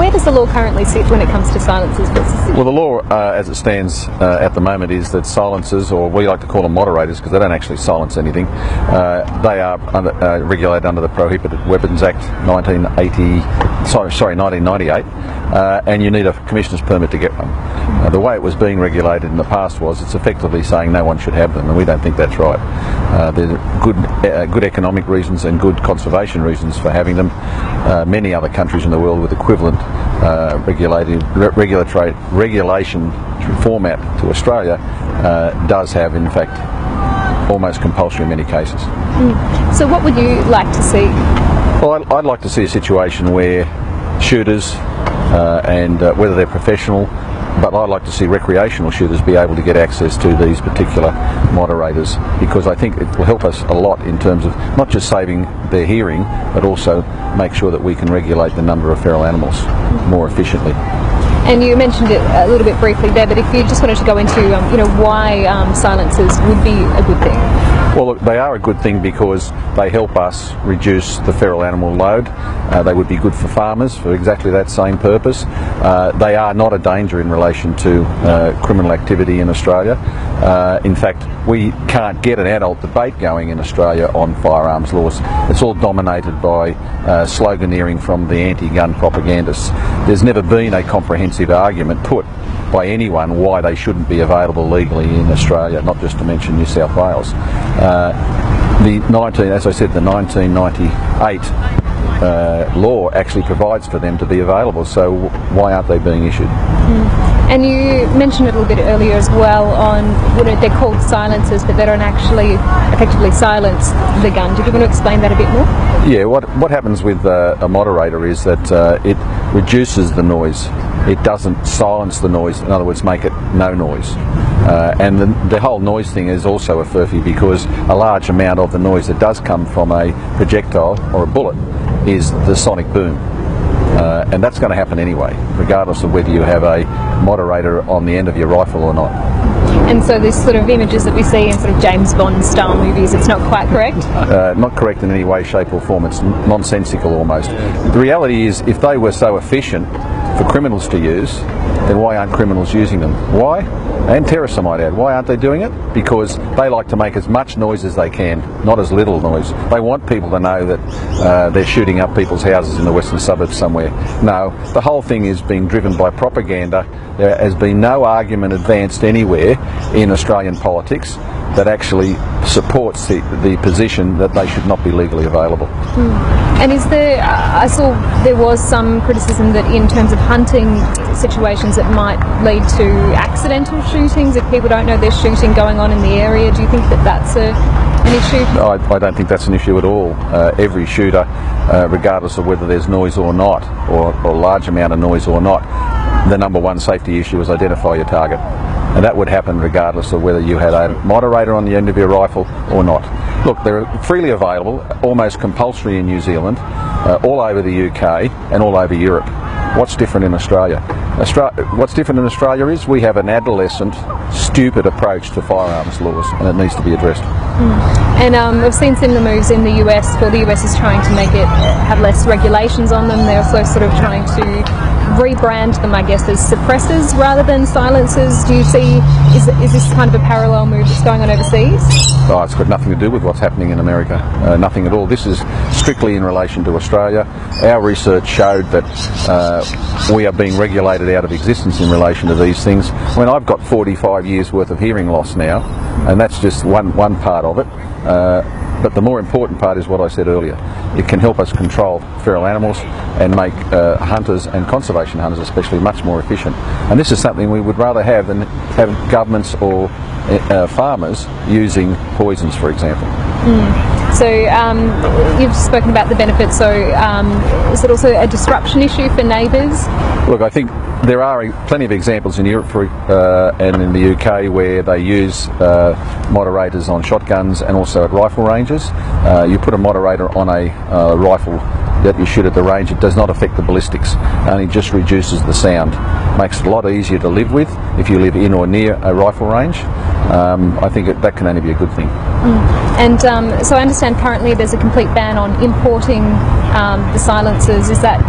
where does the law currently sit when it comes to silencers? Well, the law as it stands at the moment is that silencers, or we like to call them moderators because they don't actually silence anything, they are regulated under the Prohibited Weapons Act 1998, and you need a commissioner's permit to get one. The way it was being regulated in the past was it's effectively saying no one should have them, and we don't think that's right. There's good economic reasons and good conservation reasons for having them. Many other countries in the world with equivalent regulation format to Australia does have, in fact, almost compulsory in many cases. So what would you like to see? Well, I'd like to see a situation where shooters, and whether they're professional, but I'd like to see recreational shooters be able to get access to these particular moderators, because I think it will help us a lot in terms of not just saving their hearing, but also make sure that we can regulate the number of feral animals more efficiently. And you mentioned it a little bit briefly there, but if you just wanted to go into why silencers would be a good thing. Well, look, they are a good thing because they help us reduce the feral animal load. They would be good for farmers for exactly that same purpose. They are not a danger in relation to criminal activity in Australia. In fact, we can't get an adult debate going in Australia on firearms laws. It's all dominated by sloganeering from the anti-gun propagandists. There's never been a comprehensive argument put by anyone why they shouldn't be available legally in Australia, not just to mention New South Wales. As I said, the 1998 law actually provides for them to be available, so why aren't they being issued? And you mentioned it a little bit earlier as well on, they're called silencers, but they don't actually effectively silence the gun. Do you want to explain that a bit more? Yeah, what happens with a moderator is that it reduces the noise. It doesn't silence the noise, in other words, make it no noise. And the whole noise thing is also a furphy, because a large amount of the noise that does come from a projectile or a bullet is the sonic boom. And that's going to happen anyway, regardless of whether you have a moderator on the end of your rifle or not. And so this sort of images that we see in sort of James Bond style movies, it's not quite correct? Not correct in any way, shape or form. It's nonsensical almost. The reality is, if they were so efficient for criminals to use, then why aren't criminals using them? Why? And terrorists, I might add. Why aren't they doing it? Because they like to make as much noise as they can, not as little noise. They want people to know that they're shooting up people's houses in the western suburbs somewhere. No, the whole thing is being driven by propaganda. There has been no argument advanced anywhere in Australian politics that actually supports the position that they should not be legally available. And is there, I saw there was some criticism that in terms of hunting situations it might lead to accidental shootings if people don't know there's shooting going on in the area. Do you think that that's an issue? I don't think that's an issue at all. Every shooter, regardless of whether there's noise or not, or a large amount of noise or not, the number one safety issue is identify your target. And that would happen regardless of whether you had a moderator on the end of your rifle or not. Look, they're freely available, almost compulsory in New Zealand, all over the UK and all over Europe. What's different in Australia? What's different in Australia is we have an adolescent, stupid approach to firearms laws, and it needs to be addressed. And we've seen similar moves in the US. Well, the US is trying to make it have less regulations on them. They're also sort of trying to rebrand them, I guess, as suppressors rather than silencers. Do you see, is this kind of a parallel move that's going on overseas? Oh, it's got nothing to do with what's happening in America. Nothing at all. This is strictly in relation to Australia. Our research showed that we are being regulated out of existence in relation to these things. When I've got 45 years worth of hearing loss now, and that's just one part of it. But the more important part is what I said earlier. It can help us control feral animals and make hunters and conservation hunters especially much more efficient. And this is something we would rather have than have governments or farmers using poisons, for example. So you've spoken about the benefits, so is it also a disruption issue for neighbours? Look, I think there are plenty of examples in Europe and in the UK where they use moderators on shotguns and also at rifle ranges. You put a moderator on a rifle that you shoot at the range, it does not affect the ballistics, only just reduces the sound. Makes it a lot easier to live with if you live in or near a rifle range. I think that can only be a good thing. And so I understand currently there's a complete ban on importing the silencers. Is that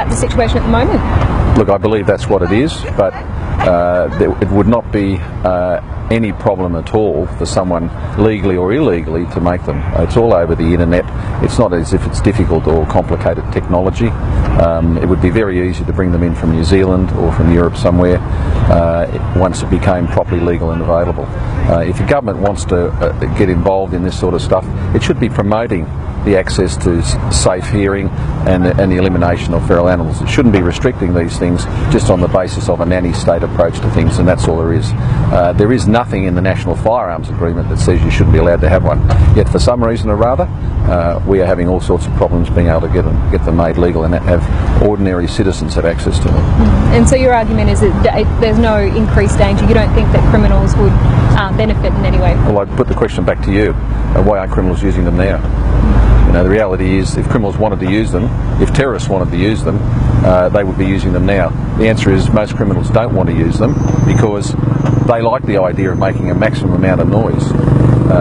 the situation at the moment? Look, I believe that's what it is, but it would not be any problem at all for someone legally or illegally to make them. It's all over the internet. It's not as if it's difficult or complicated technology. It would be very easy to bring them in from New Zealand or from Europe somewhere once it became properly legal and available. If the government wants to get involved in this sort of stuff, it should be promoting the access to safe hearing and the elimination of feral animals. It shouldn't be restricting these things just on the basis of a nanny-state approach to things, and that's all there is. There is nothing in the National Firearms Agreement that says you shouldn't be allowed to have one. Yet for some reason or other, we are having all sorts of problems being able to get them made legal and have ordinary citizens have access to them. And so your argument is that there's no increased danger. You don't think that criminals would benefit in any way? Well, I'd put the question back to you. Why aren't criminals using them now? You know, the reality is, if criminals wanted to use them, if terrorists wanted to use them, they would be using them now. The answer is most criminals don't want to use them because they like the idea of making a maximum amount of noise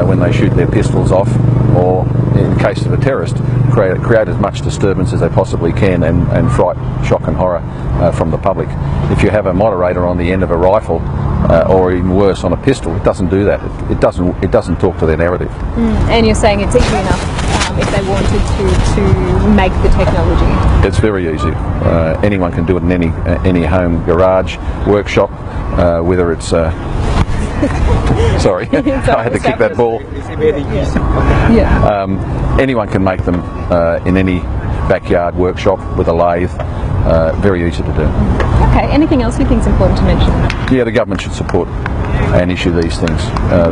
when they shoot their pistols off, or in the case of a terrorist, create as much disturbance as they possibly can and fright, shock and horror from the public. If you have a moderator on the end of a rifle, or even worse on a pistol, it doesn't do that. It doesn't talk to their narrative. And you're saying it's easy enough if they wanted to make the technology? It's very easy. Anyone can do it in any home garage, workshop, whether it's sorry, I had to kick that ball. Anyone can make them in any backyard workshop with a lathe. Very easy to do. Okay, anything else you think is important to mention? Yeah, the government should support and issue these things,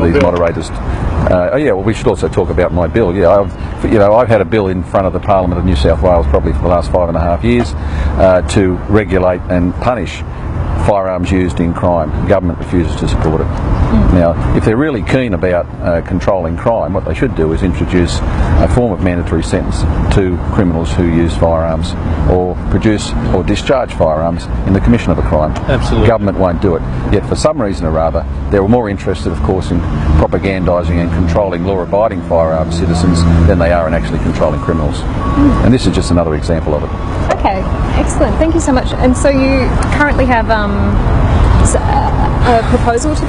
these moderators. Well, we should also talk about my bill. Yeah, I've had a bill in front of the Parliament of New South Wales probably for the last 5.5 years to regulate and punish firearms used in crime. The government refuses to support it. Now, if they're really keen about controlling crime, what they should do is introduce a form of mandatory sentence to criminals who use firearms or produce or discharge firearms in the commission of a crime. Absolutely. The government won't do it. Yet for some reason or other, they're more interested, of course, in propagandising and controlling law-abiding firearm citizens than they are in actually controlling criminals. And this is just another example of it. Okay, excellent. Thank you so much. And so you currently have a proposal to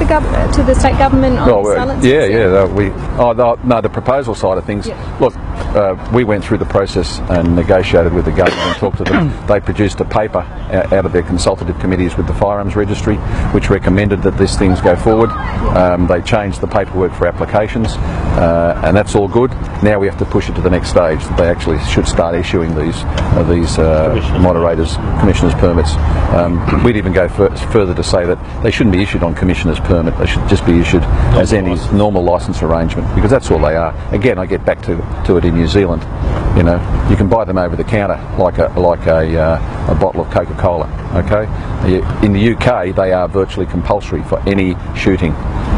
the state government on silencers? The proposal side of things. Yeah. Look, we went through the process and negotiated with the government and talked to them. They produced a paper out of their consultative committees with the Firearms Registry, which recommended that these things go forward. They changed the paperwork for applications, and that's all good. Now we have to push it to the next stage. They actually should start issuing these moderators, commissioners' permits. We'd even go further to say that they shouldn't be issued on commissioner's permit. They should just be issued as any normal licence arrangement, because that's all they are. Again, I get back to it in New Zealand. You know, you can buy them over the counter like a bottle of Coca-Cola. Okay, in the UK they are virtually compulsory for any shooting.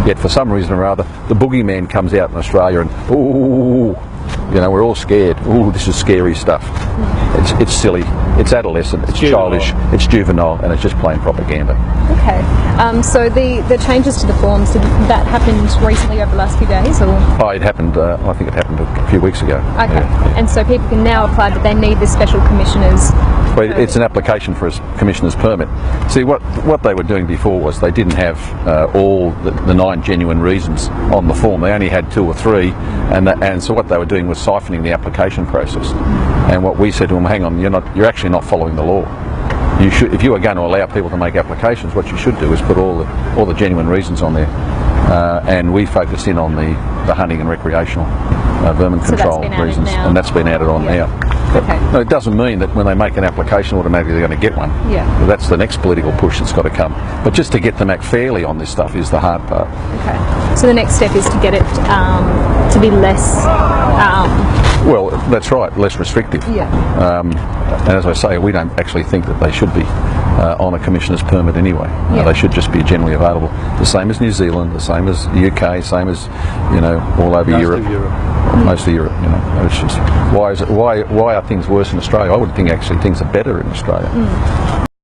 Yet for some reason or other, the boogeyman comes out in Australia and we're all scared. Ooh, this is scary stuff. It's silly. It's adolescent. It's childish. It's juvenile, and it's just plain propaganda. Okay. So the changes to the forms, did that happen recently over the last few days, or? Oh, it happened. I think it happened a few weeks ago. Okay. Yeah. And so people can now apply, but they need the special commissioner's. Well, it's an application for a commissioner's permit. See, what they were doing before was they didn't have all the 9 genuine reasons on the form. They only had 2 or 3, and so what they were doing was siphoning the application process. And what we said to them, hang on, you're actually not following the law. You should, if you are going to allow people to make applications, what you should do is put all the genuine reasons on there. And we focus in on the hunting and recreational vermin control reasons, and that's been added on now. Okay. No, it doesn't mean that when they make an application automatically they're going to get one. Yeah. That's the next political push that's got to come. But just to get them act fairly on this stuff is the hard part. Okay. So the next step is to get it to be less. Well, that's right, less restrictive. Yeah. And as I say, we don't actually think that they should be on a commissioner's permit anyway. Yeah. They should just be generally available. The same as New Zealand, the same as the UK, same as all over Europe. Most of Europe. It's just why are things worse in Australia? I would think actually things are better in Australia.